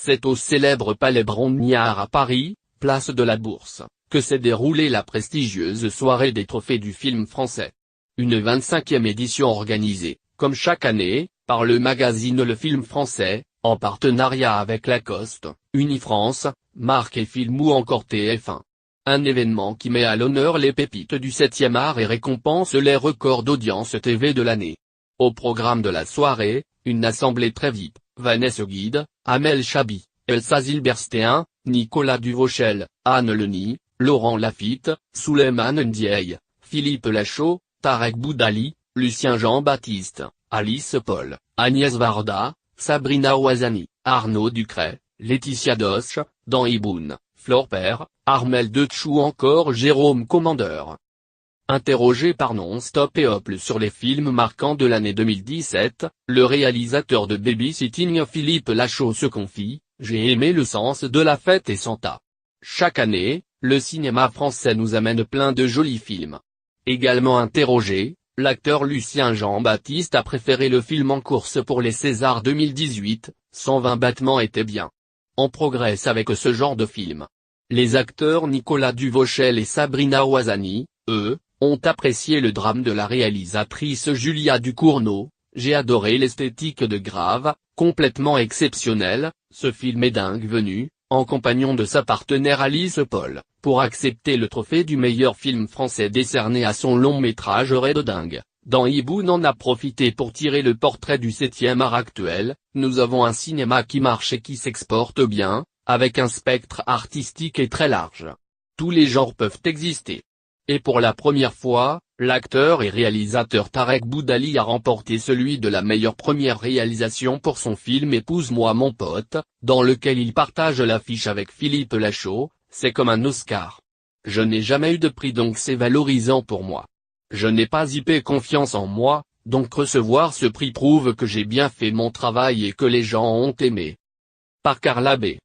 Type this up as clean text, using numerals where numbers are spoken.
C'est au célèbre Palais Brongniart à Paris, place de la Bourse, que s'est déroulée la prestigieuse soirée des trophées du film français. Une 25e édition organisée, comme chaque année, par le magazine Le Film Français, en partenariat avec Lacoste, Unifrance, Marc et Film ou encore TF1. Un événement qui met à l'honneur les pépites du 7e art et récompense les records d'audience TV de l'année. Au programme de la soirée, une assemblée très VIP, Vanessa Guide, Amel Chabi, Elsa Zilberstein, Nicolas Duvauchel, Anne Leni, Laurent Lafitte, Souleymane Ndiaye, Philippe Lachaud, Tarek Boudali, Lucien Jean-Baptiste, Alice Paul, Agnès Varda, Sabrina Ouazani, Arnaud Ducret, Laetitia Doche, Dan Iboun, Flore Père, Armel Detchou ou encore Jérôme Commandeur. Interrogé par Non-Stop et Hop sur les films marquants de l'année 2017, le réalisateur de Babysitting Philippe Lachaud se confie: « J'ai aimé Le Sens de la Fête et Santa. Chaque année, le cinéma français nous amène plein de jolis films. » Également interrogé, l'acteur Lucien Jean-Baptiste a préféré le film en course pour les Césars 2018, 120 battements était bien. On progresse avec ce genre de film. Les acteurs Nicolas Duvauchel et Sabrina Ouazani, eux, ont apprécié le drame de la réalisatrice Julia Ducournau. J'ai adoré l'esthétique de Grave, complètement exceptionnelle, ce film est dingue venu, en compagnon de sa partenaire Alice Paul, pour accepter le trophée du meilleur film français décerné à son long métrage Ray de dingue. Dan Iboun en a profité pour tirer le portrait du 7e art actuel. Nous avons un cinéma qui marche et qui s'exporte bien, avec un spectre artistique et très large. Tous les genres peuvent exister. Et pour la première fois, l'acteur et réalisateur Tarek Boudali a remporté celui de la meilleure première réalisation pour son film Épouse-moi mon pote, dans lequel il partage l'affiche avec Philippe Lachaud. C'est comme un Oscar. Je n'ai jamais eu de prix donc c'est valorisant pour moi. Je n'ai pas hyper confiance en moi, donc recevoir ce prix prouve que j'ai bien fait mon travail et que les gens ont aimé. Par Carla B.